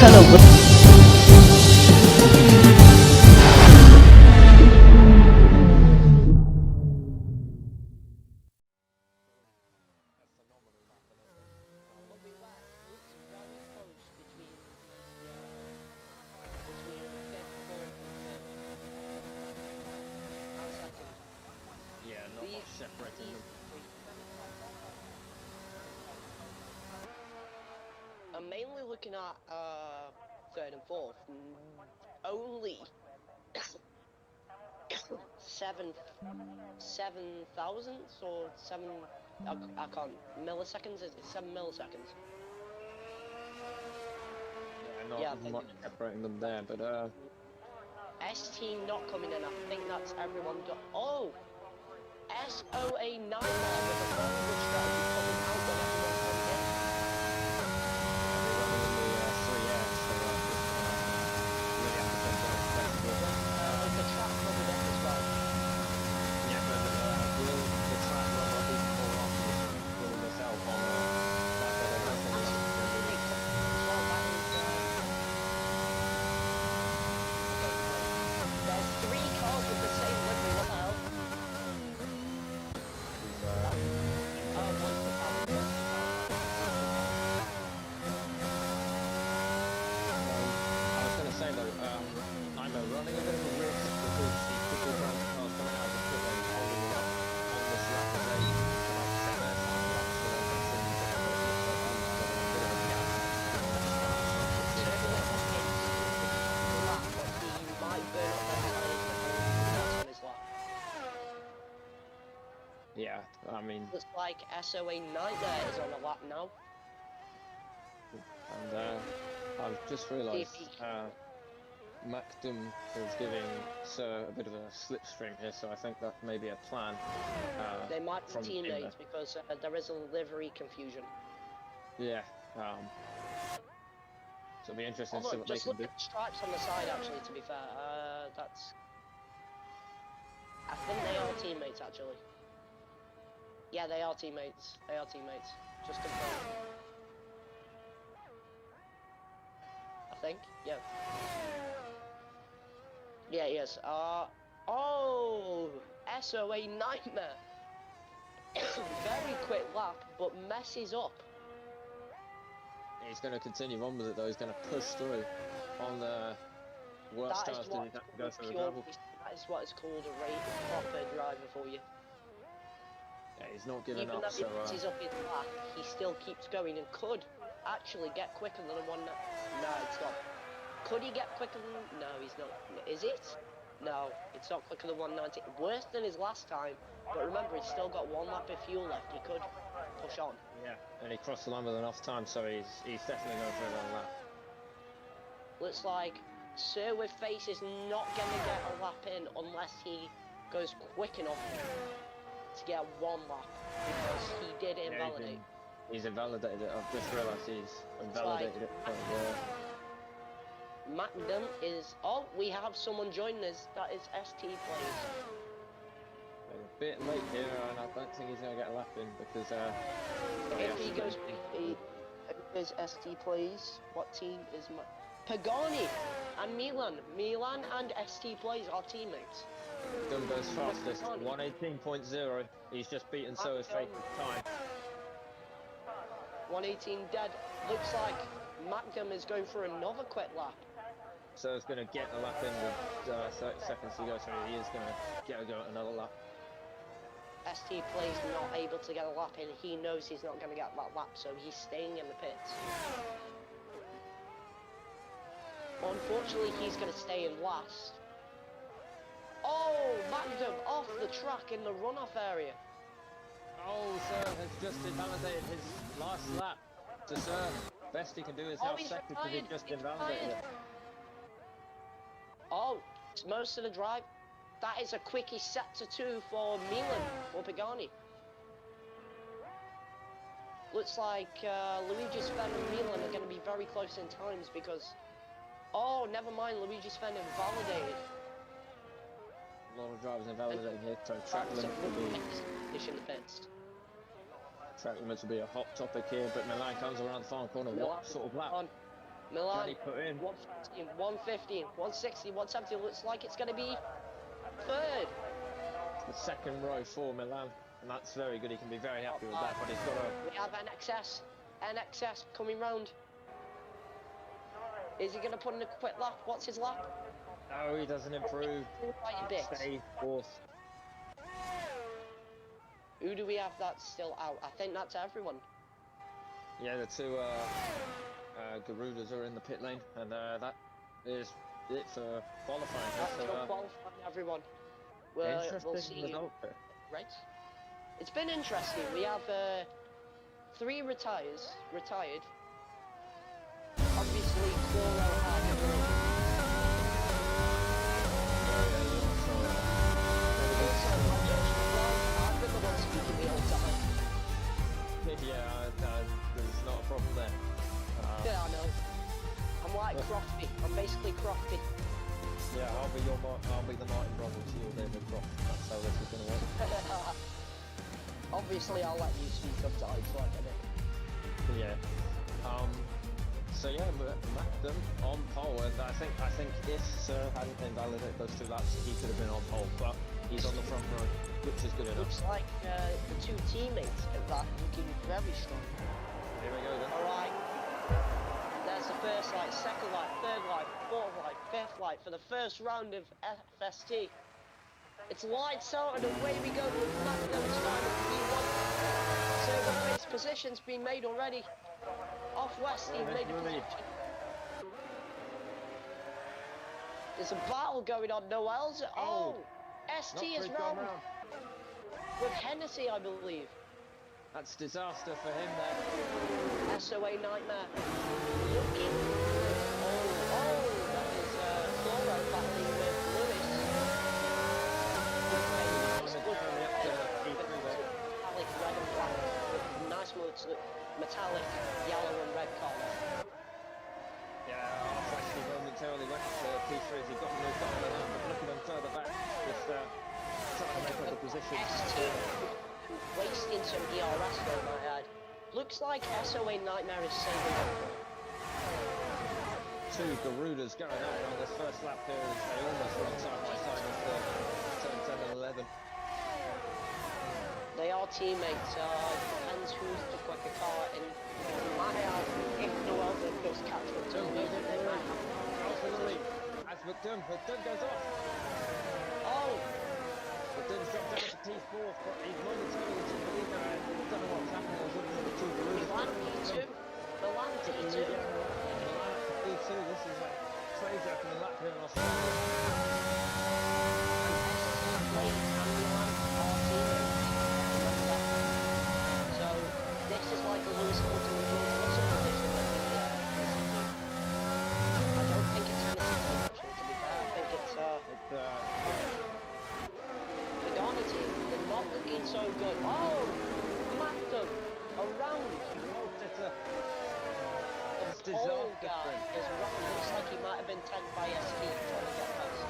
Yeah, not much separating them. I'm mainly looking at third and fourth. Only 7 thousandths or 7. I can't. Milliseconds? Is it 7 milliseconds? Yeah, not much separating them there, but ST not coming in. I think that's everyone. Oh, SOA Nightmare with a forward strategy coming out when everyone comes in. everyone in the 3S, so really have to think With the track coming in as well. Yeah, but will the track not be pulled off will miss out on that bit of There's 3 cars with the same livery. What the hell? I was going to say though, I'm running a bit of a risk because these quickly advanced cars coming out of the pit lane holding them up on this lap as they come out to set their time laps, so that seems a bit of a gap. He might burn up their tyres on his lap. Yeah, I mean, Looks like SOA Nightmare is on the lap now. and I've just realised Macdum is giving Sir a bit of a slipstream here, so I think that may be a plan. They might be from teammates because there is a livery confusion. Yeah, so it'll be interesting to see what they Just can look do. at the stripes on the side actually, to be fair. I think they are teammates actually. Yeah, they are teammates. They are teammates. Just confirm. I think. Yeah. Yeah, yes. Oh! SOA Nightmare! Very quick lap, but messes up. He's going to continue on with it though, he's going to push through on the worst tires to go through the gravel. That is what is called a proper driver for you. Yeah, he's not giving Even up, though so he messes up his lap, he still keeps going and could actually get quicker than a one. No, it's not. Could he get quicker than? No, he's not. Is it? No, it's not quicker than 190. Worse than his last time. But remember, he's still got 1 lap of fuel left. He could push on. yeah, and he crossed the line with enough time, so he's definitely going for a long lap. Looks like Sir with Face is not going to get a lap in unless he goes quick enough to get 1 lap, because he did invalidate. He's invalidated it. I've just realised he's invalidated it. Macdom is... Oh, we have someone joining us. That is ST Plays. A bit late here, and I don't think he's going to get a lap in because... if he goes... Who is ST Plays? What team is... Pagani and Milan. Milan and ST Plays are teammates. Macdom goes fastest, 118.0. He's just beaten So's Faith's time. 118 dead. Looks like Macdom is going for another quick lap. So he's going to get a lap in with 30 seconds to go, so he is going to get a go at another lap. ST Plays not able to get a lap in. He knows he's not going to get that lap, so he's staying in the pits. Unfortunately, he's going to stay in last. Oh, Macdom off the track in the runoff area. Oh, Sir has just invalidated his last lap. So Sir, best he can do is now second because he just invalidated it. Oh, it's most of the drive. That is a quickie set to 2 for Milan, or Pagani. Looks like Luigi Sven and Milan are going to be very close in times because... Oh, never mind, Luigi Sven invalidated. A lot of drivers invalidated here, so track limits will be a hot topic here, but Milan comes around the final corner. What sort of lap? Milan, Bloody put in. 115, 115, 160, 170. Looks like it's going to be third. The second row for Milan, and that's very good. He can be very happy with that, but he's got to... We have NXS coming round. Is he going to put in a quick lap? What's his lap? No, he doesn't improve. Stay fourth. Who do we have that's still out? I think that's everyone. Yeah, the two Garudas are in the pit lane, and that is it for qualifying. That's So, qualifying everyone. We'll interesting see. result there. Right. It's been interesting. We have 3 retired. Obviously, Chloro I've been the one speaking the whole time. Yeah, there's not a problem there. Yeah, I know. I'm like Crofty. I'm basically Crofty. Yeah, I'll be the Martin brother to you, David Croft. That's how this is going to work. Obviously, I'll let you speak sometimes, like I know. Yeah. So yeah, Macdon on pole, and I think if Sir hadn't invalidated those 2 laps, he could have been on pole, but he's on the front row, which is good enough. Looks like the 2 teammates of that looking very strong. Here we go then. Alright. There's the first light, second light, third light, fourth light, fifth light for the first round of FST. It's lights out and away we go with Macdon's final P1. So the race position's been made already. Off Westie made a position. There's a battle going on, Noel's. Oh! ST is round. With Hennessy, I believe. That's disaster for him there. SOA Nightmare. Looking. Oh, that is Chloro battling with Lewis. Metallic red and black. With nice metallic yellow and red collar. Yeah, Westie momentarily went to P3 as he got moved on, but look at him further back, just trying to make up a position. ST wasting some DRS though, my head. Looks like SOA Nightmare is saving up. 2 Garudas going on this first lap here as they almost run side by side as turn 10 and 11. They are teammates, depends who's the quicker car, and my head, if Noel does catch up to me, they might have as McDum goes off. Oh! McDum's dropped down to P4, but he's momentarily took the lead now. I don't know what's happening. I was looking at the 2 Garudas. Milan P2. Milan P2. Milan P2. This is a crazy opening lap here in Australia. So this is like a Lewis Hamilton and George Russell position. I don't think it's Hennessy, actually, to be fair. I think it's the Ghana team. They're not looking so good. Oh, Macdon around. The pole guy is wrong. Looks like he might have been tagged by ST trying to get past.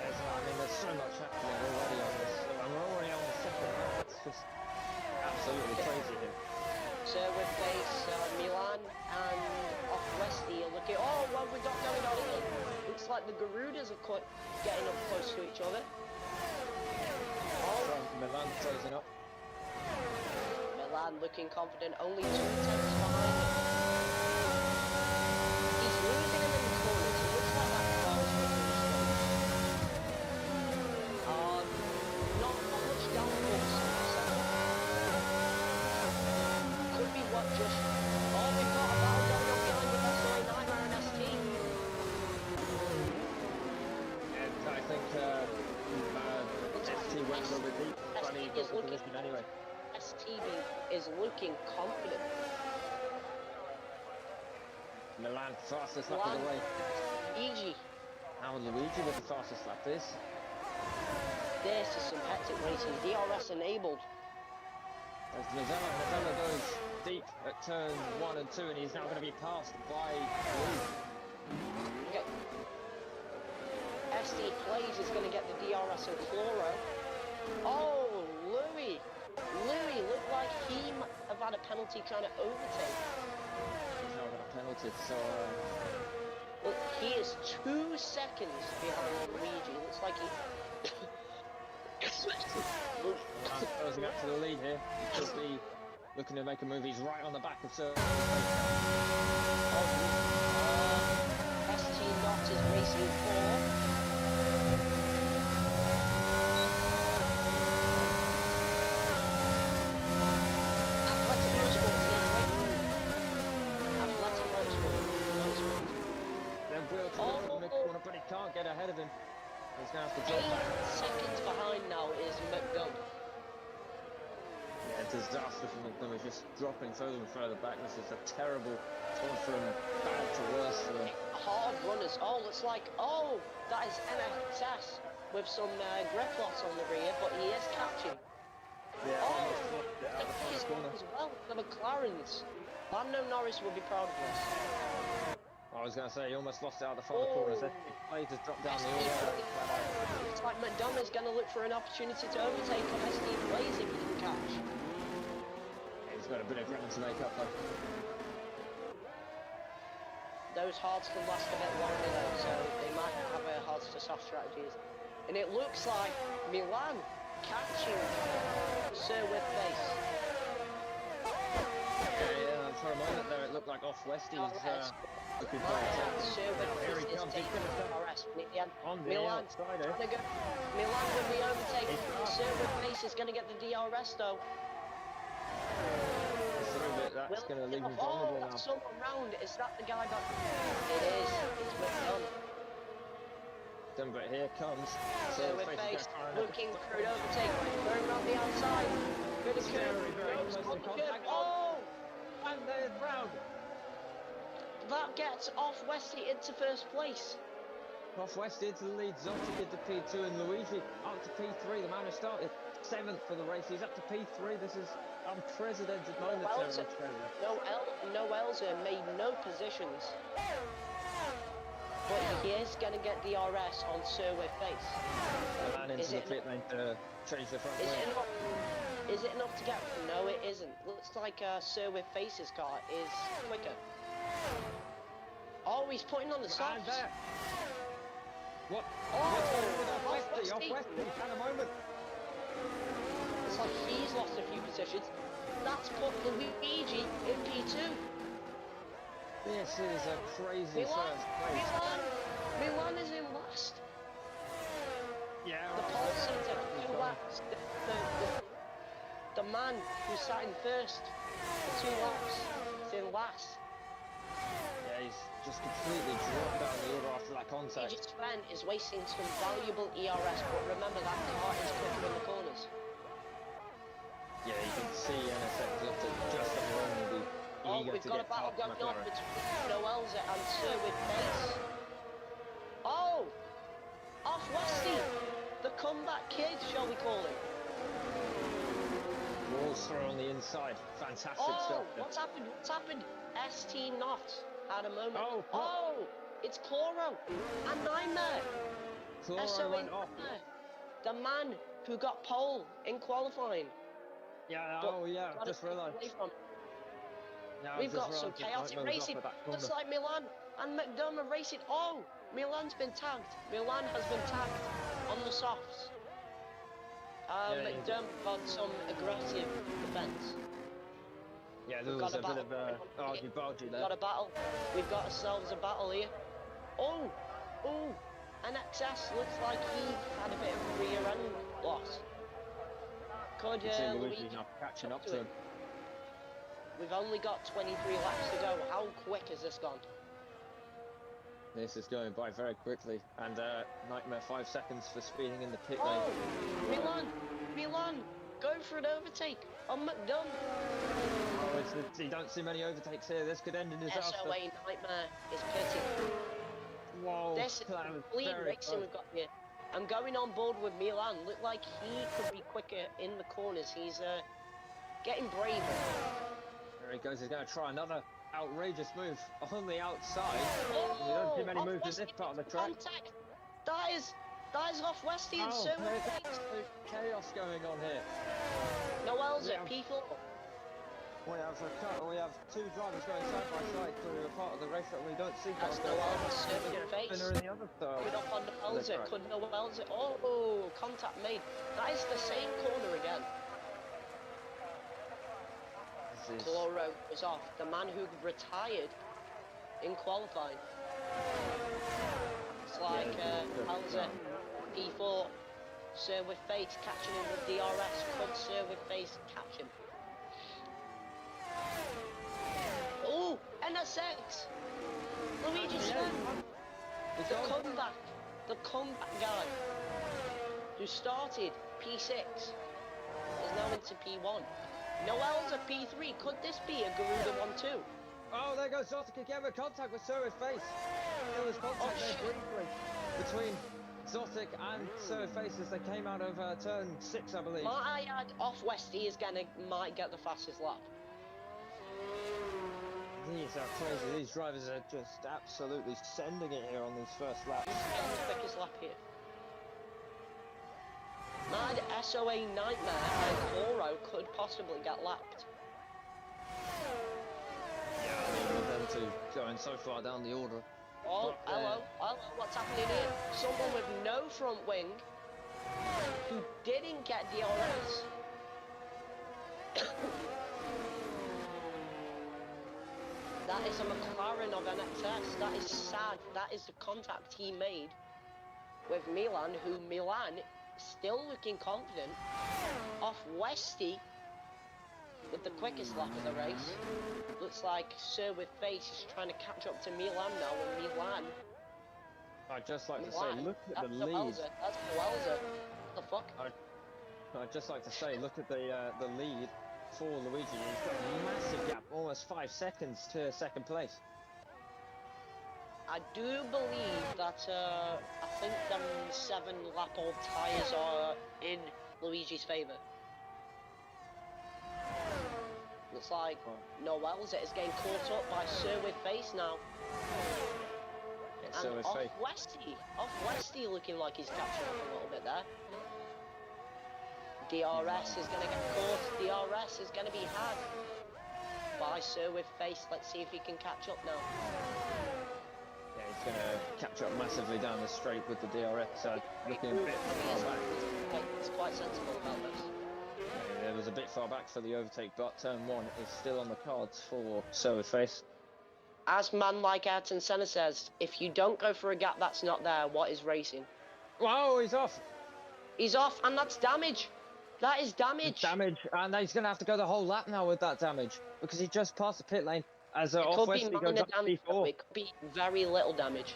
Yes, I mean, there's so much happening already on this. And we're already on the second lap. It's just absolutely crazy here. So with pace, Milan and off Westie are looking. Oh, what have we got going on here? Looks like the Garudas are quite getting up close to each other. Oh, Milan closing up. Milan looking confident, only 2 tenths behind him. He's losing him in the corners. It looks like that car is looking strong. Not much downforce. Could be what just. Oh, we've got a battle going on behind with SOA Nightmare and ST. And I think ST went a little bit deep, but he got the position anyway. STB is looking confident. Milan, fastest lap of the way. Luigi. Now Luigi with the fastest lap is. This is some hectic racing. DRS enabled. As Mazzella goes deep at turn 1 and 2, and he's now going to be passed by Louis. Okay. SD Plays is going to get the DRS of Chloro. Oh, Louis. Louis looked like he might have had a penalty trying to overtake. He's now got a penalty. sorted. So Look, he is 2 seconds behind Luigi. Looks like he. closing up to the lead here. He could be looking to make a move. He's right on the back of Sir. ST Not is racing for. But he can't get ahead of him. He's going to have to drop back. 8 seconds behind now is McDonald. Yeah, disaster for McDonald. He's just dropping further and further back. This is a terrible one from bad to worse for them. Hard runners. Oh, it's like, oh, that is NXS with some grip loss on the rear, but he is catching. Yeah, almost flipped it out the the front corner. as well, the McLarens. Lando Norris will be proud of this. I was going to say, he almost lost it out the front of the corner. So he played to drop down the order. It's like McDonald's going to look for an opportunity to overtake on Steve Blaze if he can catch. He's got a bit of ground to make up though. Those hards can last a bit longer though, so they might have hards to soft strategies. And it looks like Milan catching Sir with base. Yeah, for a moment there it looked like off Westie was looking for Sir with here he base comes, is he's taking gonna DRS. on the Milan outside trying to go. Milan with the overtake. Sir with base is going to get the DRS though. That's going to leave him vulnerable now. Someone round. Is that the guy that... It is. It's McDonald. But here comes. So with face, looking for an overtake. Going around the outside. Bit of curve. Oh! And there's Brown. That gets off Westie into first place. Off Westie into the lead. Zotic into P2 and Luigi up to P3. The man who started 7th for the race. He's up to P3. This is unprecedented moment there in Australia. Noelza made no positions. But he is going to get DRS on Sir with face. The man into the pit lane to change the front wing. Is it enough to get... No, it isn't. Looks like Sir with face's car is quicker. Oh, he's putting on the softs. What? Oh, Westie, off Westie, had a moment. It's like he's lost a few positions. That's put Luigi in P2. This is a crazy first place. Milan is in last. Yeah. The pole sitter, two laps. The man who sat in first for 2 laps is in last. Yeah, he's just completely dropped down the order after that contact. He just is wasting some valuable ERS, but remember that car is quicker in the corners. Yeah, you can see NSX looked at just the wrong with the eager we've to got get a battle past going on McLaren. between Noelza and Sir with base. Oh! Off Westie! The comeback kid, shall we call him? Walls throw on the inside. Fantastic stuff. What's happened? What's happened? ST Not had a moment. Oh, it's Chloro and Nightmare. Chloro went off. The man who got pole in qualifying. Yeah, just realised. We've got some chaotic racing. Looks like Milan and McDermott racing. Oh, Milan's been tagged. Milan has been tagged on the softs. McDermott got some aggressive defence. Yeah, there was a bit of argy-bargy there. We've got a battle. We've got ourselves a battle here. Oh, an excess. Looks like he had a bit of a rear end loss. Could Luigi now catching up to him. We've only got 23 laps to go. How quick has this gone? This is going by very quickly, and Nightmare 5 seconds for speeding in the pit lane. Milan, go for an overtake on McDonald. You don't see many overtakes here. This could end in disaster. SOA Nightmare is pitting. Whoa, this is complete racing we've got here. I'm going on board with Milan. Look like he could be quicker in the corners. He's getting braver. There he goes. He's going to try another outrageous move on the outside. Oh, we don't see many moves in this part of the track. Contact. That is off Westie and so there's chaos going on here. Noel's at P4. We have 2 drivers going side by side through a part of the face that we don't see That's cars Noelza serving in face. in the other side. Good up on Noelza. Could Noelza? Oh, contact made. That is the same corner again. Chloro was off. The man who retired in qualifying. It's like Noelza, P4, Sir with face catching him with DRS. Could Sir with face catch him? Oh, NSX! Luigi Sven! The comeback guy who started P6 is now into P1. Noelza P3, could this be a Garuda 1-2? Oh, there goes Zotic again with contact with Sir with face. There was contact there briefly between Zotic and Sir with face as they came out of turn 6, I believe. Might I add, off Westie is might get the fastest lap. These are crazy. These drivers are just absolutely sending it here on these first laps. He's getting the quickest lap here. Mad SOA Nightmare and Chloro could possibly get lapped. Yeah, I mean, with them two going so far down the order. Oh, hello, what's happening here? Someone with no front wing who didn't get DRS. That is a McLaren of NXS. That is sad. That is the contact he made with Milan, who Milan still looking confident off Westie with the quickest lap of the race. Looks like Sir with face is trying to catch up to Milan now, and Milan. I'd just like to say, look at the lead. That's Noelza. What the fuck? I'd just like to say, look at the lead for Luigi. He's got a massive gap, almost 5 seconds to second place. I do believe that I think them 7 lap old tyres are in Luigi's favour. Looks like Noelza is getting caught up by Sir with face now. And off Westie looking like he's catching up a little bit there. DRS is going to get caught. DRS is going to be had by Sir with face. Let's see if he can catch up now. Yeah, he's going to catch up massively down the straight with the DRS, looking a bit far back. He's quite sensible about this. Yeah, it was a bit far back for the overtake, but turn 1 is still on the cards for Sir with face. As man like Ayrton Senna says, if you don't go for a gap that's not there, what is racing? Wow, he's off. He's off, and that's damage. That is damage. Damage, and he's going to have to go the whole lap now with that damage, because he just passed the pit lane as off Westie goes up to P4. It could be very little damage.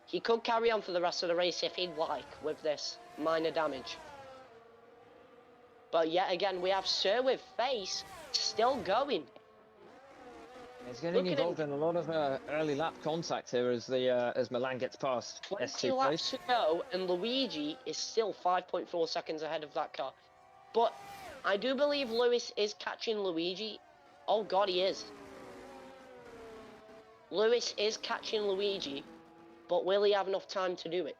He could carry on for the rest of the race if he'd like with this minor damage. But yet again, we have Sir with face still going. He's getting involved in a lot of early lap contact here as Milan gets past 20 laps to go, and Luigi is still 5.4 seconds ahead of that car. But I do believe Lewis is catching Luigi. Oh God, he is. Lewis is catching Luigi, but will he have enough time to do it?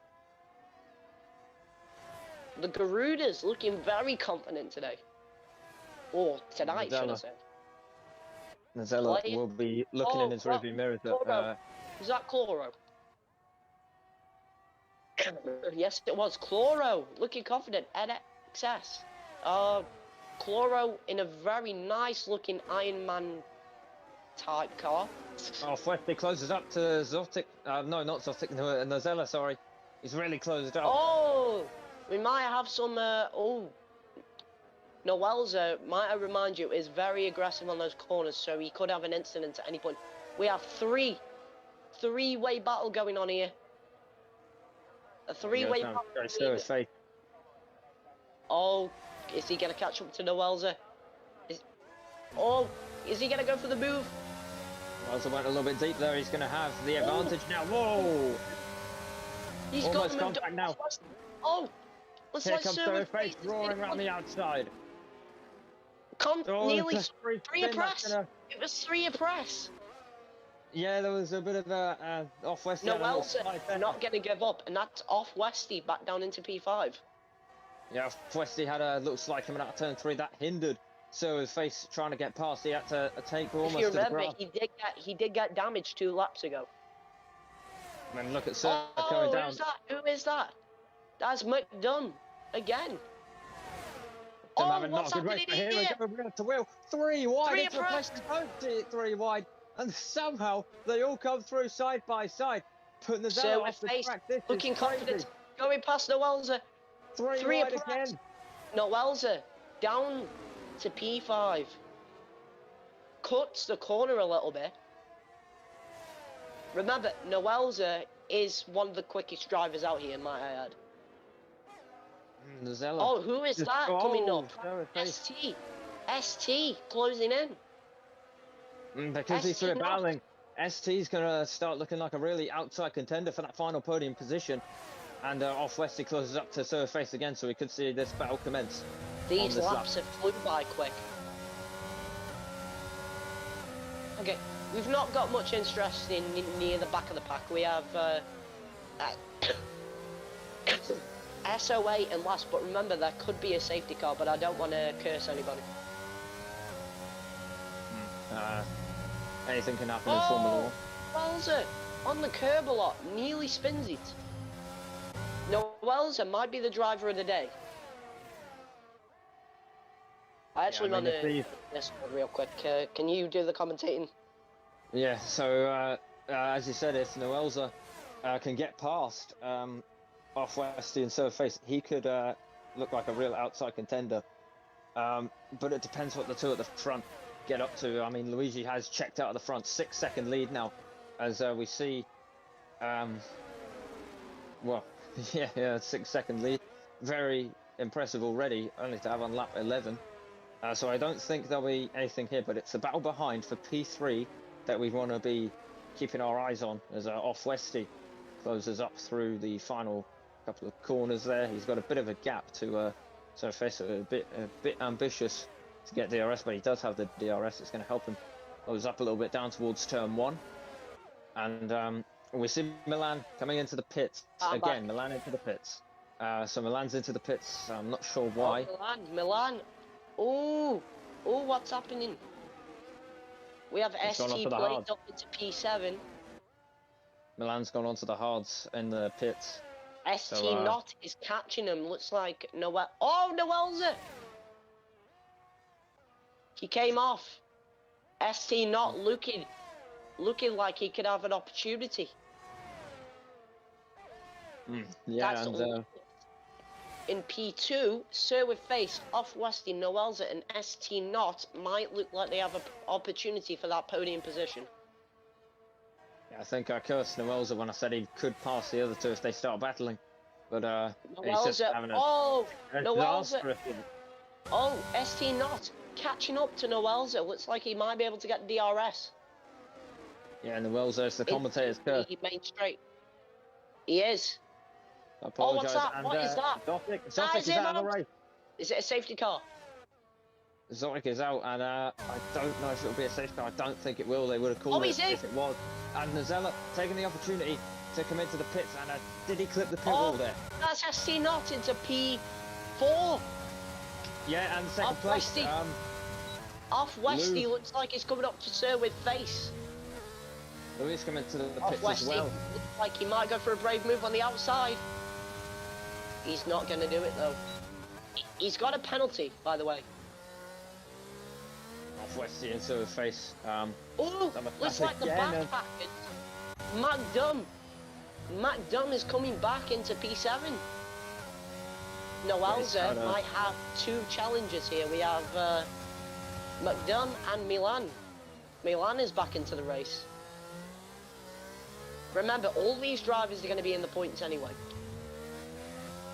The Garuda's looking very confident today. Or tonight, should I say. Nazella will be looking in his rearview mirror. Was that Chloro? Yes, it was. Chloro, looking confident. NXS. Chloro in a very nice looking Iron Man type car. Oh, Westie closes up to Zotic. No, not Zotic. Nazella, sorry. He's really closed up. Oh, we might have some. Noelza, might I remind you, is very aggressive on those corners, so he could have an incident at any point. We have three-way battle going on here. A three-way battle. Oh, is he going to catch up to Noelza? Is he going to go for the move? Noelza went a little bit deep there. He's going to have the advantage now. Whoa! He's almost got contact now. Oh! Here comes Sir face roaring around the outside. Nearly 3 press. It was 3 a press. Yeah, there was a bit of a off Westie. Noelza not going to give up, and that's off Westie back down into P5. Yeah, Westie had a little slide coming out of turn 3 that hindered So his face trying to get past. He had to take If almost you to the remember, ground. he did get damaged 2 laps ago. And look at Sir Oh, coming down. who's that? Who is that? That's McDunn again. Them Oh, having not what's a good race, happening but here we here? go, wheel to wheel, 3 wide, 3 into a place abreast. you don't see it 3 wide, and somehow they all come through side by side, putting the Zella So with off the face, track. This is looking confident, crazy. going past Noelza. 3 3 wide abreast. again. Noelza down to P5. Cuts the corner a little bit. Remember, Noelza is one of the quickest drivers out here, might I add. The Zella. Oh, who is that coming up? Sarah face. ST closing in. Because he's ST through not. battling, ST's going to start looking like a really outside contender for that final podium position. And off Westie closes up to Sir face again, so we could see this battle commence. These laps have flew by quick. Okay, we've not got much interest in near the back of the pack. We have SOA and last, but remember there could be a safety car, but I don't want to curse anybody. Anything can happen in Formula 1. Welser on the curb a lot, nearly spins it. No, Welser might be the driver of the day. I actually want to this real quick. Can you do the commentating? Yeah, so as you said, if Noelza can get past off Westie and Sir face, he could look like a real outside contender. But it depends what the two at the front get up to. I mean, Luigi has checked out of the front, 6-second lead now, as we see. Well, yeah, 6-second lead, very impressive already, only to have on lap 11. So I don't think there'll be anything here, but it's the battle behind for P3 that we want to be keeping our eyes on as off Westie closes up through the final couple of corners there. He's got a bit of a gap to Sir face, a bit ambitious to get DRS, but he does have the DRS. It's going to help him close up a little bit down towards turn 1. And we see Milan coming into the pits again. Milan into the pits. So Milan's into the pits. I'm not sure why. Oh, Milan. Oh, what's happening? We have ST played up into P7. Milan's gone onto the hards in the pits. ST not is catching him. Looks like Noel. Oh, Noelza! He came off. ST not looking like he could have an opportunity. Yeah, that's and in P2, Sir with face, off Westie, Noelza and ST not might look like they have an opportunity for that podium position. Yeah, I think I cursed Noelza when I said he could pass the other two if they start battling. But he's just having a Noelza. Oh, ST not catching up to Noelza. Looks like he might be able to get DRS. Yeah, Noelza is the commentator's curse. He made straight. He is. I apologise. Oh, what's that? And, what is that? Zotic is out of the race. Is it a safety car? Zotic is out, and I don't know if it'll be a safety car. I don't think it will. They would have called it if it was. And Nazella taking the opportunity to come into the pits, and did he clip the pit wall there? That's ST not into P4. Yeah, and second place. Westie. Off Westie looks like he's coming up to Sir with face. Louis coming to the pits Westie as well. looks like he might go for a brave move on the outside. He's not going to do it though. He's got a penalty, by the way. Off Westie into the face. Looks like the back package. McDunn is coming back into P7. Noelza might have 2 challenges here. We have McDunn and Milan. Milan is back into the race. Remember, all these drivers are going to be in the points anyway.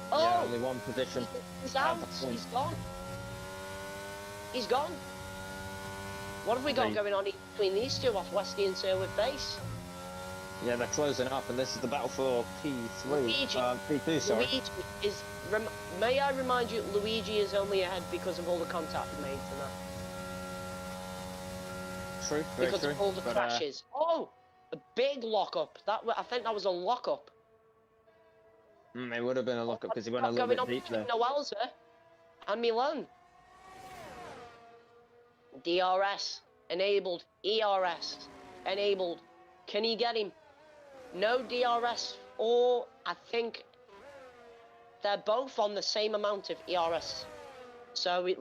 Yeah, only one position. He's out. He's gone. He's gone. What have we got going on between these two off Westie and Sir with base? Yeah, they're closing up, and this is the battle for P3. Luigi, P2, sorry. Luigi is. May I remind you, Luigi is only ahead because of all the contact made tonight. True, very because true. of all the crashes. A big lockup. I think that was a lockup. It would have been a lockup because he went a little bit deep there. Noelza and Milan. DRS enabled. ERS enabled. Can he get him? No DRS, or I think they're both on the same amount of ERS. So it,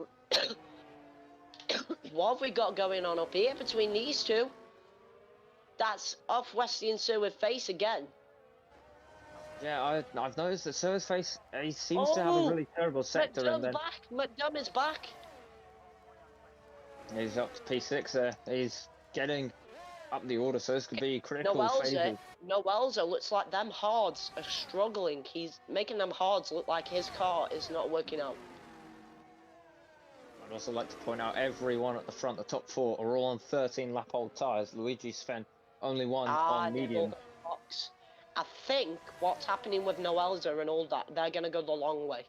what have we got going on up here between these two? That's off Westie and Sue with face again. Yeah, I've noticed that Sir's face, he seems to have a really terrible sector, and then back. McDum is back. he's up to P6 there. He's getting up the order, so this could be critical phases. Noelza looks like them hards are struggling. He's making them hards look like his car is not working out. I'd also like to point out everyone at the front, the top 4, are all on 13 lap old tyres. Luigi, Sven, only one on medium. I think what's happening with Noelza and all that, they're going to go the long way.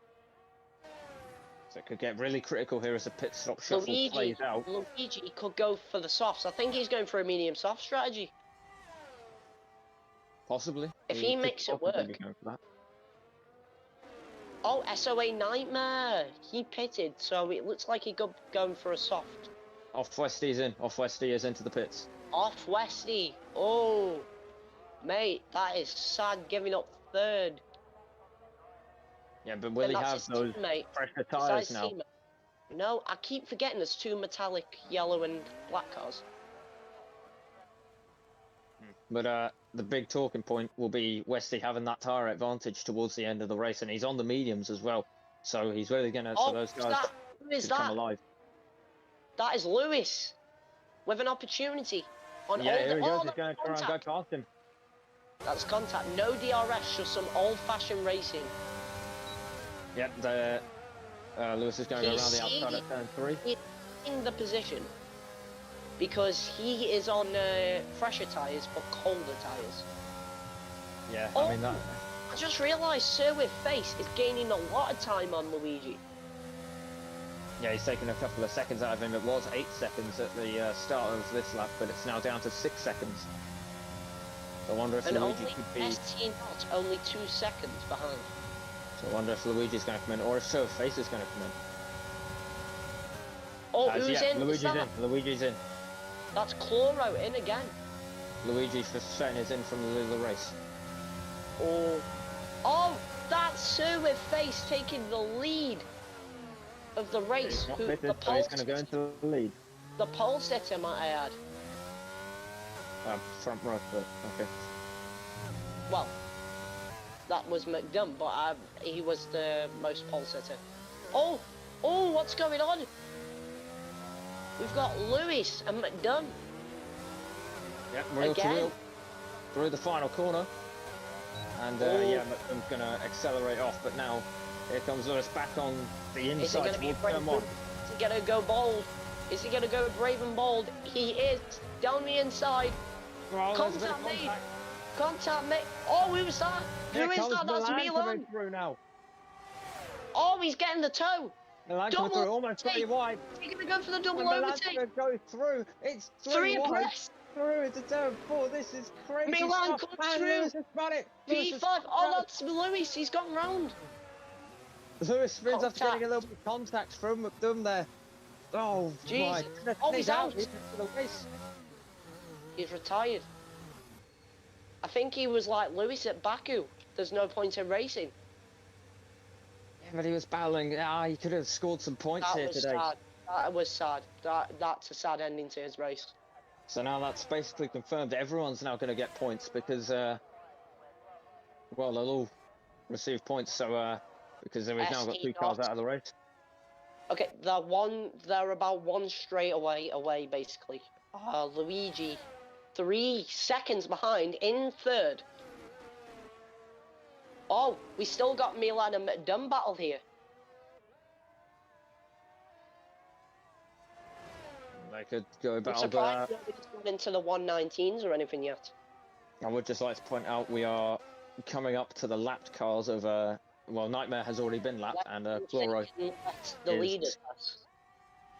So it could get really critical here as the pit stop shuffle plays out. Luigi could go for the softs. I think he's going for a medium soft strategy. Possibly. If he makes it work. Oh, SOA Nightmare. He pitted, so it looks like he got going for a soft. Off Westie's in. Off Westie is into the pits. Off Westie. Oh, mate, that is sad giving up third. Yeah, but will he have those fresher tyres now? No, I keep forgetting there's 2 metallic yellow and black cars. But the big talking point will be Westie having that tyre advantage towards the end of the race, and he's on the mediums as well. So he's really going to, so those guys come alive. That is Lewis with an opportunity. On yeah, here he goes, he's going to try and go past him. That's contact, no DRS, just some old-fashioned racing. Yep, Lewis is going around the outside at turn 3. He's in the position because he is on fresher tyres but colder tyres. Yeah, I mean that. I just realised Sir with face is gaining a lot of time on Luigi. Yeah, he's taken a couple of seconds out of him. It was 8 seconds at the start of this lap, but it's now down to 6 seconds. I wonder if Luigi could be... only 2 seconds behind. So I wonder if Luigi's going to come in, or if Sir Face is going to come in. Oh, who's in? Luigi's in. Luigi's in. That's Chloro in again. Luigi for Sven is in from the race. Oh, that's Sir with face taking the lead of the race. He's not fitted, so he's going to go into the lead. The pole sitter, might I add. Front row, but okay. Well, that was McDum, but he was the most pole sitter. Oh, what's going on? We've got Lewis and McDum. Yep, wheel to wheel through the final corner. And yeah, McDum's going to accelerate off, but now here comes Lewis back on the inside towards turn 1. Is he going to go bold? Is he going to go brave and bold? He is. Down the inside. Oh, contact me. Contact me. Oh, who was that? Who is that? That's Milan. Through now. Oh, he's getting the toe. Milan coming through, almost 20 wide. He's going to go for the double overtake. Milan's going to go through. It's 3 abreast. Through into turn 4. This is crazy. Milan comes through. Lewis has got it. P5. Oh, that's Lewis. He's gone round. Lewis spins after getting a little bit of contact from McDum there. Oh, Jesus. My. Oh, he's out. He's retired. I think he was like Lewis at Baku. There's no point in racing. Yeah, but he was battling. He could have scored some points here today. Sad. That was sad. That's a sad ending to his race. So now that's basically confirmed. Everyone's now going to get points because, well, they'll all receive points. So, because we've now got 2 cars out of the race. Okay, they're about 1 straight away, basically. Luigi, 3 seconds behind in 3rd. Oh, we still got Milan and McDum battle here. They could go battle. I'm surprised nobody's got into the 119s or anything yet. I would just like to point out we are coming up to the lapped cars of well, Nightmare has already been lapped, and Chloro the leader.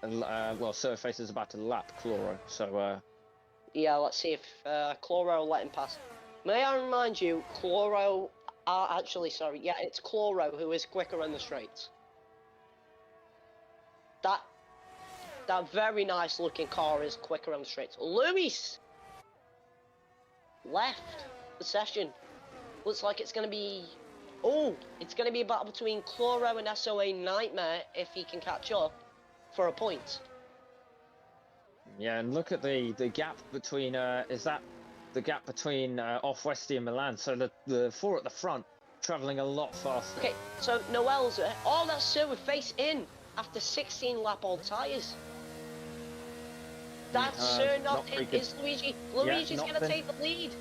Well, Surface is about to lap Chloro, so yeah, let's see if Chloro will let him pass. May I remind you, Chloro actually, sorry, yeah, it's Chloro who is quicker in the straights. That very nice looking car is quicker on the straights. Luis left the session. Looks like it's going to be... Oh, it's going to be a battle between Chloro and SOA Nightmare if he can catch up for a point. Yeah, and look at the gap between, is that the gap between off Westie and Milan? So the four at the front travelling a lot faster. Okay, so Noel's... Oh, that's Sir with face in after 16 lap old tyres. That's Sir not in. Is Luigi. Luigi's going to take the lead.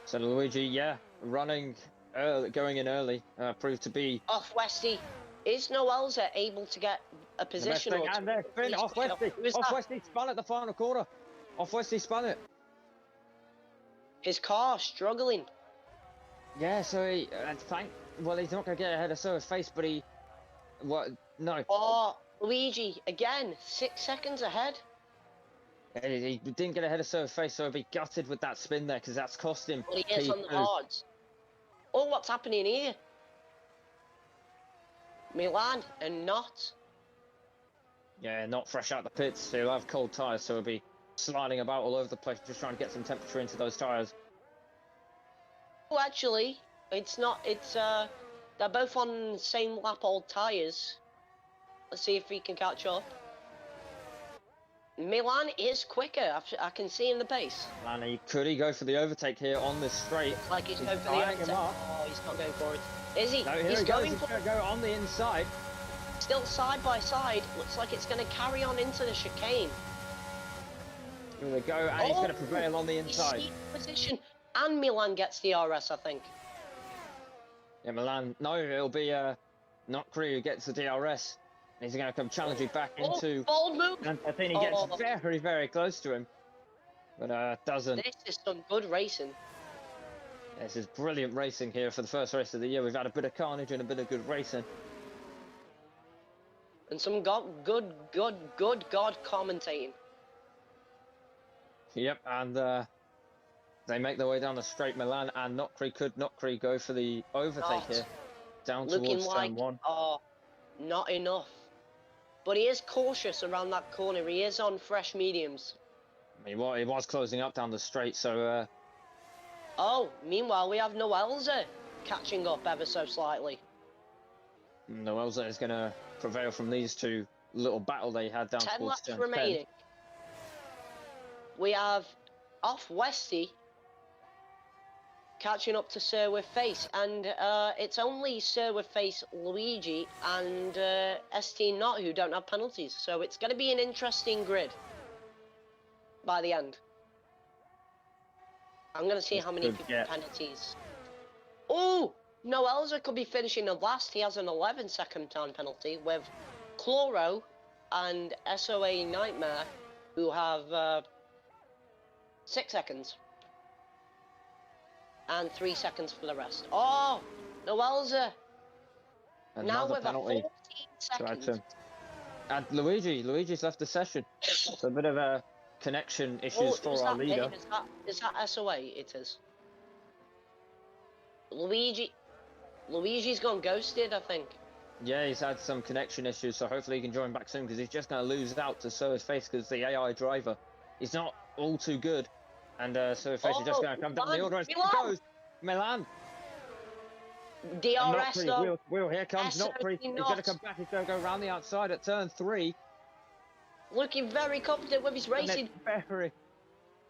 So Luigi, yeah, running early, going in early, proved to be... Off Westie. Is Noel's able to get a position? And they're off Westie. Off Westie spun at the final quarter. Off Westie spun it. His car struggling. Yeah, so he, well, he's not going to get ahead of Soa's face, but he... What? No. Oh, Luigi, again, 6 seconds ahead. He didn't get ahead of Soa's face, so he'll be gutted with that spin there, because that's cost him. Well, he is on the hards. Oh, what's happening here? Milan and not. Yeah, not fresh out the pits. He'll have cold tyres, so he'll be sliding about all over the place, just trying to get some temperature into those tyres. Oh, actually, it's not. It's they're both on the same lap old tyres. Let's see if he can catch up. Milan is quicker. I can see in the pace. And could he go for the overtake here on this straight? Looks like he's going for the overtake. Oh, he's not going for it. Is he? No, he's going for it. He's going to go on the inside. Still side by side. Looks like it's going to carry on into the chicane. Here we go, and he's going to prevail on the inside. Position, and Milan gets the RS, I think. Yeah, Milan. No, it'll be not Cree who gets the DRS. He's going to come challenging back into... bold move! And I think he gets very, very close to him. But doesn't. This is some good racing. This is brilliant racing here for the first race of the year. We've had a bit of carnage and a bit of good racing. And some good God commentating. Yep, and they make their way down the straight. Milan and Notcree go for the overtake here. Down towards turn one. Oh, not enough. But he is cautious around that corner. He is on fresh mediums. He was closing up down the straight, so... Oh, meanwhile, we have Noelza catching up ever so slightly. Noelza is going to prevail from these two little battle they had down 10 towards laps turn remaining. 10. We have off Westie catching up to Sir with face, and it's only Sir with face, Luigi, and ST Not who don't have penalties, so it's going to be an interesting grid by the end. I'm going to see how many penalties. Oh, Noelza could be finishing in last. He has an 11-second time penalty with Chloro and SOA Nightmare, who have 6 seconds. And 3 seconds for the rest. Oh, Noelza. Now with a 14 seconds. And Luigi's left the session. So a bit of a connection issues for our leader. Is that SOA? It is. Luigi's gone ghosted, I think. Yeah, he's had some connection issues, so hopefully he can join back soon, because he's just going to lose out to Soa's face, because the AI driver is not all too good. And Soa's face is just going to come down the order. It goes Milan. DRS though. Will, here comes Notcree. He's going to come back. He's going to go around the outside at turn 3. Looking very confident with his racing. Very,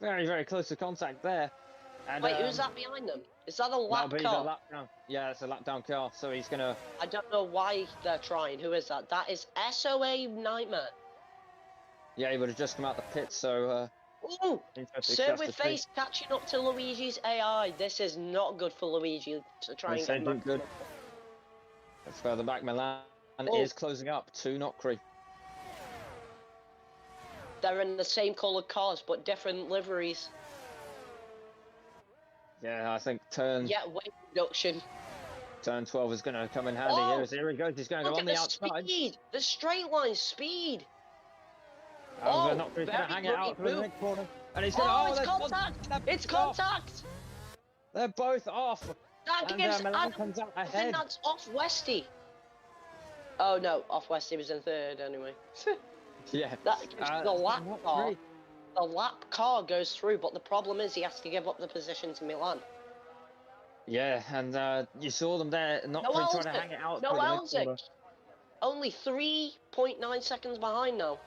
very, very close to contact there. And, wait, who's that behind them? Is that a lap car? A lap down. Yeah, it's a lap down car. So he's going to... I don't know why they're trying. Who is that? That is SOA Nightmare. Yeah, he would have just come out the pit, so... Ooh! Sir with face catching up to Luigi's AI. This is not good for Luigi to try and get back. Good. Further back, Milan is closing up to Notcree. They're in the same coloured cars, but different liveries. Yeah, I think turn... Yeah, weight reduction. Turn 12 is going to come in handy. Here he goes. He's going to go on the outside. Speed! The straight line speed! Notcree's going to hang it out for the next corner. And he's going to... it's contact! It's contact! They're both off. That gives Milan comes out ahead. I think that's off Westie. Oh no, off Westie was in third anyway. Yeah. That gives the lap what car. three? The lap car goes through, but the problem is he has to give up the position to Milan. Yeah, and you saw them there, not No trying to Elzik. hang it out No through the midfielder. Elzik. Only 3.9 seconds behind now.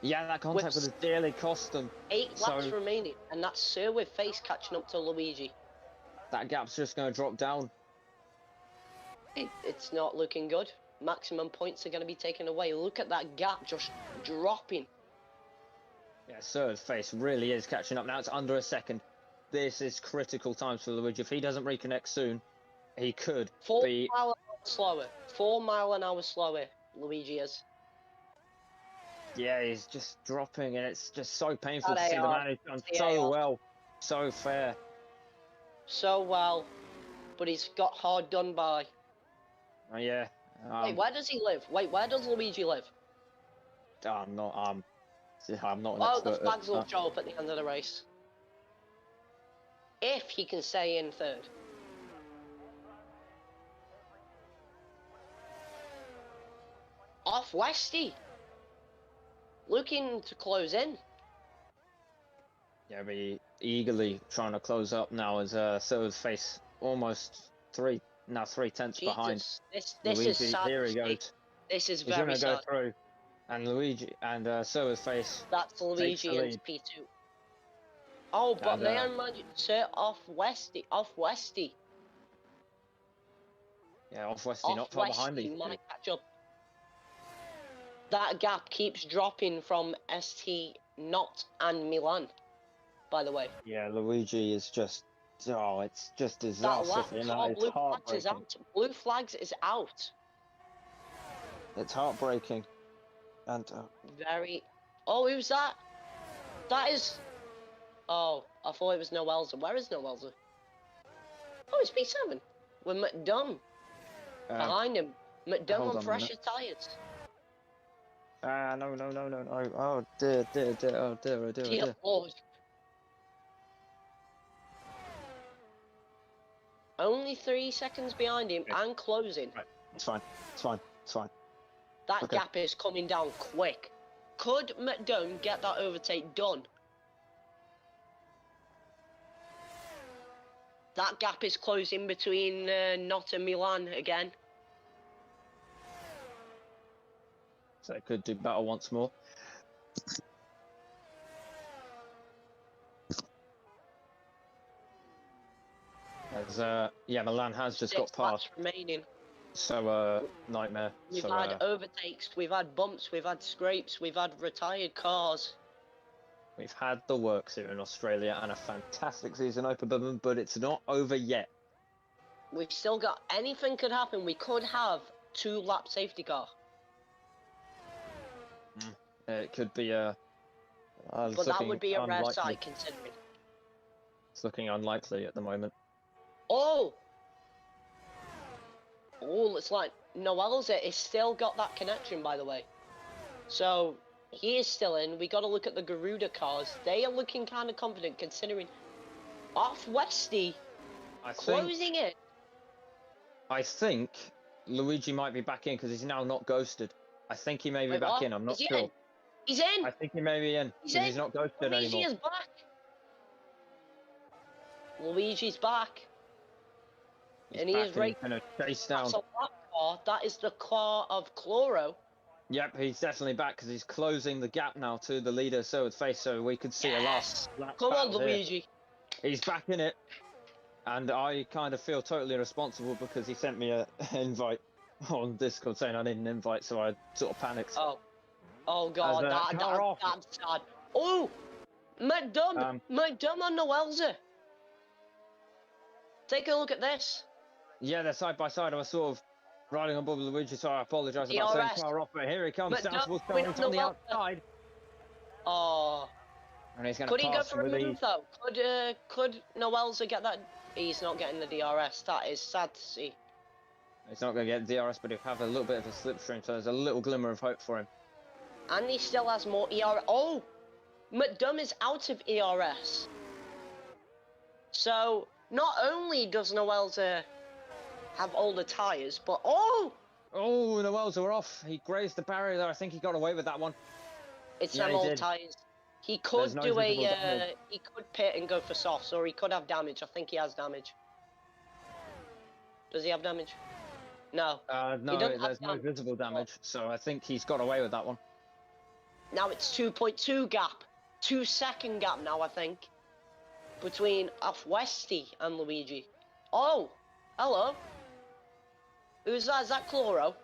Yeah, that contact would With have dearly cost them. 8 laps So remaining, and that's Sir with face catching up to Luigi. that gap's just going to drop down. It's not looking good. Maximum points are going to be taken away. Look at that gap just dropping. Yeah, Sir's face really is catching up now. It's under a second. This is critical times for Luigi. If he doesn't reconnect soon, he could 4 be. mile an hour slower. 4 mile an hour slower, Luigi is. Yeah, he's just dropping, and it's just so painful That to see the AR. man who's done The so AR. well, so fair. So well, but he's got hard done by. Yeah. Wait, where does he live? Wait, where does Luigi live? I'm not. I'm not an Oh, the expert. flags will show up at the end of the race. If he can stay in third. Off Westie. Looking to close in. Yeah, be eagerly trying to close up now as Sir's face almost 3/10 behind. This Luigi, is sad. here he goes. This is He's very going to go sad. through, and Luigi and Sir's face. That's Luigi and lead. P2. Oh, but And, may I remind you, Sir, off Westie. Yeah, off Westie, not far behind these two. Might catch up. That gap keeps dropping from ST Not and Milan, by the way. Yeah, Luigi is just. Oh, it's just That disaster. lap It's blue flags is heartbreaking. out. Blue flags is out. It's heartbreaking. And Very. Oh, who's that? That is. Oh, I thought it was Noelza. Where is Noelza? Oh, it's P7 with McDunn behind him. McDunn hold on on a fresher tyres. no. Oh dear, oh dear. Dear Lord. Only 3 seconds behind him and closing. Right. It's fine. That Okay. gap is coming down quick. Could McDunn get that overtake done? That gap is closing between Not and Milan again. So it could do better once more. As Milan has just got 6 laps past. remaining. So nightmare. We've So, had overtakes, we've had bumps, we've had scrapes, we've had retired cars. we've had the works here in Australia and a fantastic season open, but it's not over yet. We've still got anything could happen. We could have 2-lap safety car. It could be a. But that would be a rare sight considering. It's looking unlikely at the moment. Oh! Oh, it's like Noelza is still got that connection, by the way. So, he is still in. We got to look at the Garuda cars. They are looking kind of confident considering off Westie closing it. I think Luigi might be back in because he's now not ghosted. I think he may be Wait, back what? in. I'm not He's sure. in. He's in. I think he may be in because he's not ghosted Luigi anymore. is back. Luigi's back. And he is right. Going to chase down. That's a lap car. That is the car of Chloro. Yep, he's definitely back because he's closing the gap now to the leader, Sir's face, so we could see a last lap Come on, battle here. Luigi. He's back in it, and I kind of feel totally responsible because he sent me an invite on Discord saying I need an invite, so I sort of panicked. Oh God, that's sad. Oh, McDunn on Noelza. Take a look at this. Yeah, they're side by side. I was sort of riding on board with Luigi, so I apologise about saying far off, but here he comes down towards Torrance on the outside. Oh. And he's going Could to he go pass for a with move though? Could Noelza get that? He's not getting the DRS. That is sad to see. He's not going to get DRS, but he'll have a little bit of a slipstream, so there's a little glimmer of hope for him. And he still has more ERS. Oh! McDunn is out of ERS. So, not only does Noelza have older tyres, but oh! Oh, Noelza are off. He grazed the barrier there. I think he got away with that one. It's Yeah, them he old did. tyres. He There's could no do visible a, damage. he could pit and go for softs, or he could have damage. I think he has damage. Does he have damage? No. He No, doesn't have there's no damage. visible damage, so I think he's got away with that one. Now it's 2.2 gap. 2-second gap now, I think. Between Westie and Luigi. Oh! Hello. Who's that? Is that Chloro?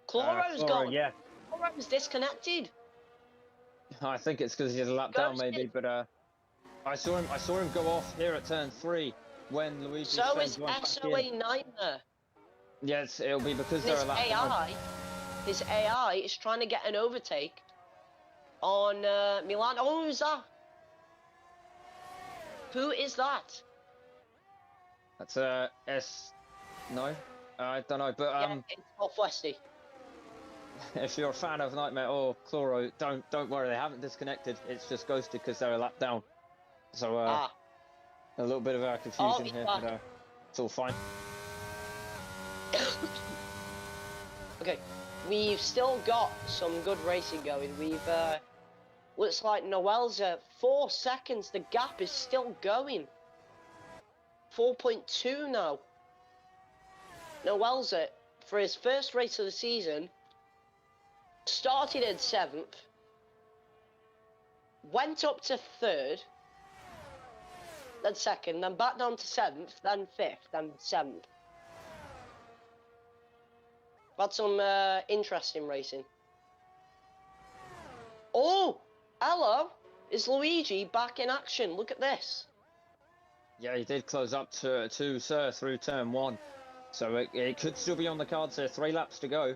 Chloro's Chloro, gone. yeah. Chloro's disconnected. I think it's because he's a lap down, maybe, but I saw him go off here at turn 3 when Luigi So is went back SOA in. 9 there. Yes, it'll be because they're His a lap down. his AI is trying to get an overtake on Milan. Oh, who's that? Who is that? That's S. No, I don't know, but Yeah, it's off Westie. if you're a fan of Nightmare or Chloro, don't worry, they haven't disconnected. It's just ghosted because they're a lap down. So a little bit of confusion here, but it's all fine. Okay, we've still got some good racing going. We've looks like Noel's at 4 seconds. The gap is still going. 4.2 now. Noel's at, for his first race of the season, started in 7th, went up to 3rd, then 2nd, then back down to 7th, then 5th, then 7th. Had some interesting racing. Oh, hello! Is Luigi back in action? Look at this. Yeah, he did close up to Sir through turn 1. So it could still be on the cards here. 3 laps to go.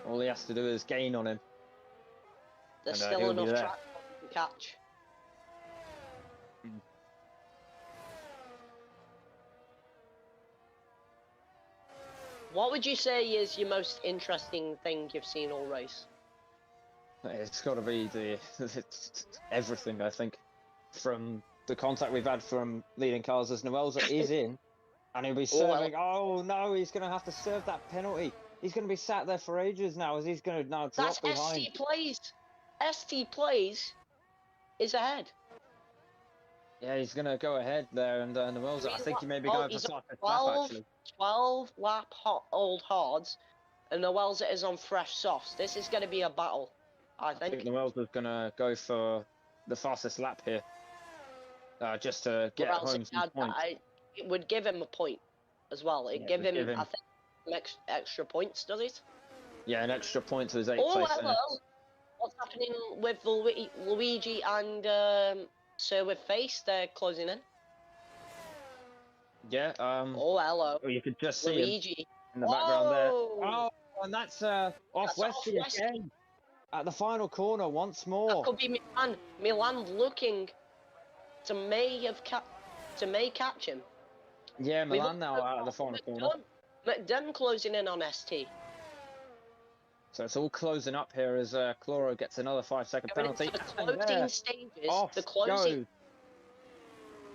All he has to do is gain on him. There's And, still enough track for him to catch. What would you say is your most interesting thing you've seen all race? It's got to be everything, I think. From the contact we've had from leading cars as Noel's is in, and he'll be serving. Oh no, he's going to have to serve that penalty. He's going to be sat there for ages now, as he's going to now drop behind. That's ST Plays. ST Plays is ahead. Yeah, he's going to go ahead there, and Noel's. I think he may be going for lap actually. 12 lap old hards, and Noel's is on fresh softs. This is going to be a battle, I think. Noel's is going to go for the fastest lap here, just to get home some points. It would give him a point as well. It'd give him, I think, some extra points, does it? Yeah, an extra point to his 8th place. Oh, hello. What's happening with Luigi and Sir with Face? They're closing in. Yeah. Oh, hello. You could just see Luigi him in the background there. Oh, and that's off Westie again at the final corner once more. That could be Milan. Milan looking to may catch him. Yeah, Milan now out of the final corner. McDunn closing in on ST. So it's all closing up here as Chloro gets another 5-second penalty. The closing stages. The closing.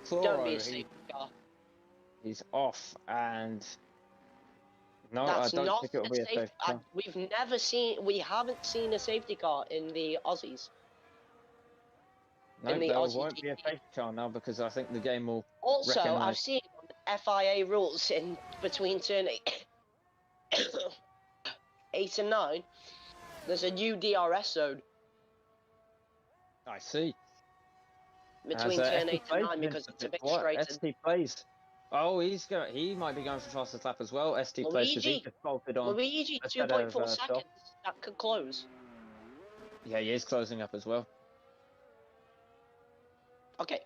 Chloro, Don't be a safety car. He's off, and no, That's I don't not think it'll be a safety car. We haven't seen a safety car in the Aussies. No, there won't be a safety car now because I think the game will. Also, recognize. I've seen FIA rules in between turn 8 and 9. There's a new DRS zone. I see. Between turn 8 and 9 because it's a bit straighter. ST Plays. Oh, he might be going for fastest lap as well. ST Plays because he just bolted on. Luigi, 2.4 seconds. That could close. Yeah, he is closing up as well. Okay.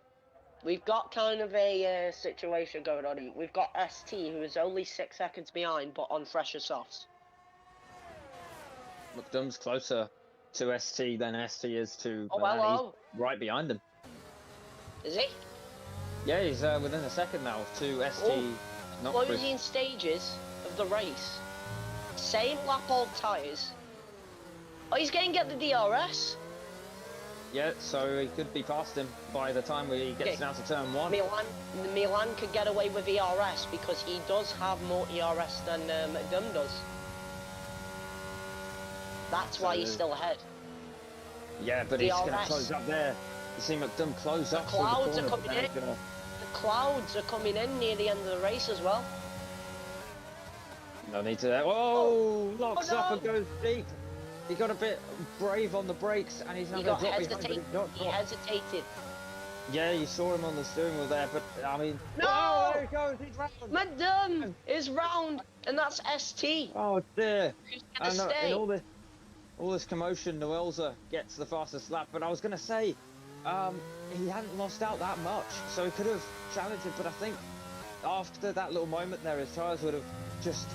We've got kind of a situation going on here. We've got ST, who is only 6 seconds behind, but on fresher softs. McDunn's closer to ST than ST is to. Oh, hello. He's right behind him. Is he? Yeah, he's within a second now to ST. Closing stages of the race. Same lap old tyres. Oh, he's going to get the DRS. Yeah, so he could be past him by the time he gets down to turn 1. Milan could get away with ERS because he does have more ERS than McDunn does. That's why he's still ahead. Yeah, but he's going to DRS. close up there. You see McDum close The up through the clouds corner. are coming in. The clouds are coming in near the end of the race as well. No need to that. Oh, locks Oh, up no. and goes deep. He got a bit brave on the brakes and he's now He going got to drop behind, but hesitated. he's not He dropped. hesitated. Yeah, you saw him on the steering wheel there, but I mean... No! Oh, there he goes, he's round. McDum is round, and that's ST. Oh, dear. Who's I gonna know, in stay? all this commotion, Noelza gets the fastest lap, but I was going to say, he hadn't lost out that much, so he could have challenged it, but I think after that little moment there, his tyres would have just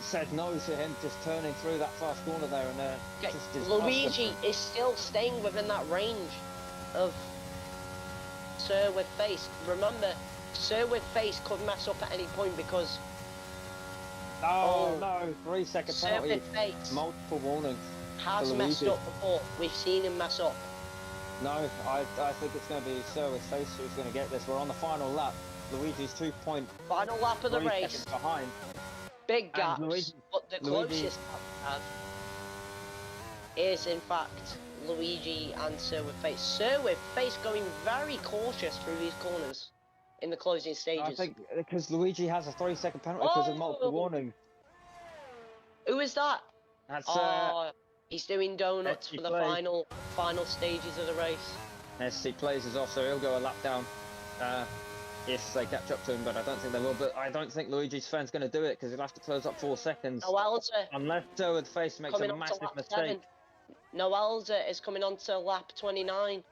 said no to him just turning through that fast corner there, and Okay, just his Luigi is still staying within that range of Sir with face. Remember, Sir with face could mess up at any point because Oh, no, 3 second Sir penalty, with face multiple warnings. has for messed Luigi. up before. We've seen him mess up. No, I think it's going to be Sir with face who's going to get this. We're on the final lap. Luigi's 2.3 Final lap of the race. seconds behind. Big And gaps, Luigi- but the Luigi- closest gap we have is in fact Luigi and Sir with face. Sir with face going very cautious through these corners in the closing stages. I think because Luigi has a 3 second penalty because of multiple Oh! warnings. Who is that? That's Oh, he's doing donuts Westie for the plays. final stages of the race. SC plays us off, so he'll go a lap down if they catch up to him, but I don't think they will. But I don't think Luigi's fan's going to do it because he'll have to close up 4 seconds. Noelza Unless Sir with face makes coming a on to massive lap mistake. 7. Noelza is coming on to lap 29.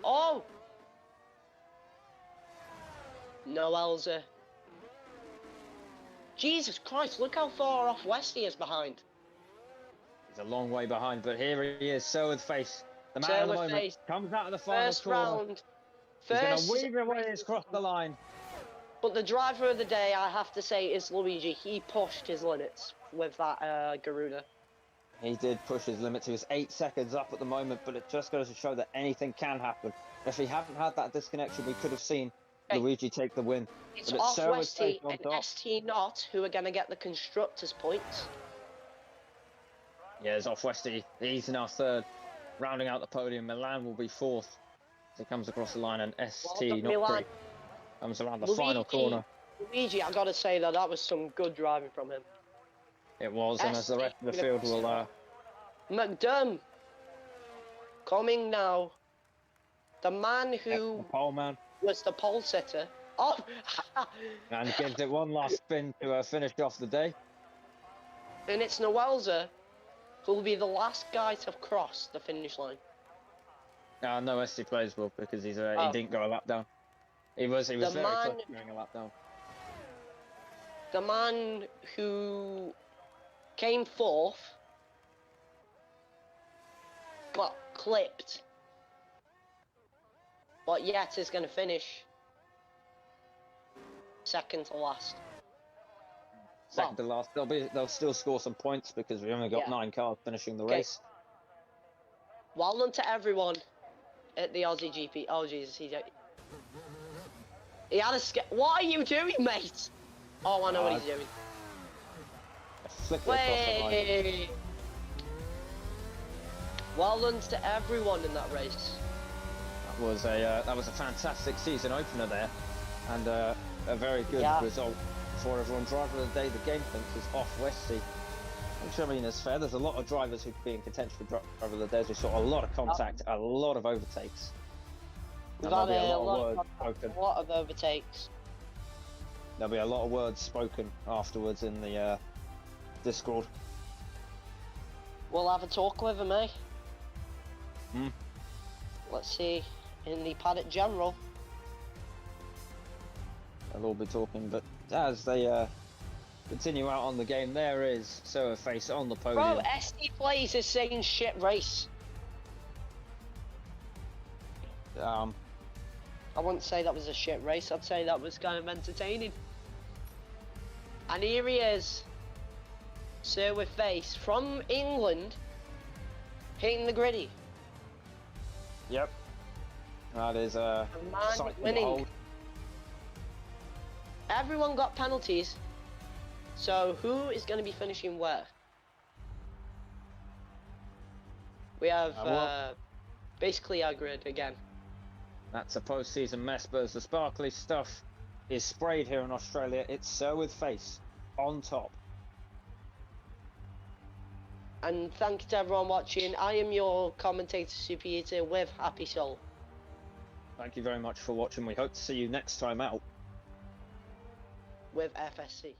Oh! Noelza. Jesus Christ, look how far off Westie is behind. He's a long way behind, but here he is, Sir with face. The man Sir of the with moment face. comes out of the final First corner. round. He's going First to weave away his cross the line. But the driver of the day, I have to say, is Luigi. He pushed his limits with that Garuda. He did push his limits. He was 8 seconds up at the moment, but it just goes to show that anything can happen. If he hadn't had that disconnection, we could have seen Luigi take the win. It's But off Sir with face Westie on and top. ST not who are going to get the constructors' points. Yeah, it's off Westie. He's now third, rounding out the podium. Milan will be fourth as he comes across the line, and ST Well done, not Milan. pretty comes around the final corner. Luigi, I got to say that was some good driving from him. It was, and as the rest of the field will... McDum coming now. The man who the pole man. was the pole sitter. Oh! And gives it one last spin to finish off the day. And it's Noelza who will be the last guy to cross the finish line. No, SC plays will because he Oh. didn't go a lap down. He was very The close man- to going a lap down. The man who came fourth got clipped, but yet is going to finish second to last. Second to last. They'll still score some points because we only got 9 cars finishing the Okay. race. Well done to everyone at the Aussie GP. Oh Jesus, he had a What are you doing, mate? Oh, I know what he's doing. Flick it across the line. Way. Well done to everyone in that race. That was a fantastic season opener there, and a very good result for everyone. Driver of the day, the game thinks, is off Westie. Which I mean is fair. There's a lot of drivers who could be in contention for driver of the day. We saw a lot of contact, a lot of overtakes. We've And had there'll be a lot of words a spoken. lot of overtakes. There'll be a lot of words spoken afterwards in the Discord. We'll have a talk with him, eh? Hmm. Let's see, in the paddock general. They'll all be talking, but as they continue out on the game, there is Sir Face on the podium. Bro, SD Plays is saying shit race. I wouldn't say that was a shit race, I'd say that was kind of entertaining. And here he is, Sir with Face, from England, hitting the gritty. Yep. That is A man sight to winning. behold. Everyone got penalties, so who is going to be finishing where? We have Well, basically our grid again. that's a post-season mess, but as the sparkly stuff is sprayed here in Australia, it's Sir with face on top. And thank you to everyone watching. I am your commentator Super Eater with Happy Soul. Thank you very much for watching. We hope to see you next time out. With FSC.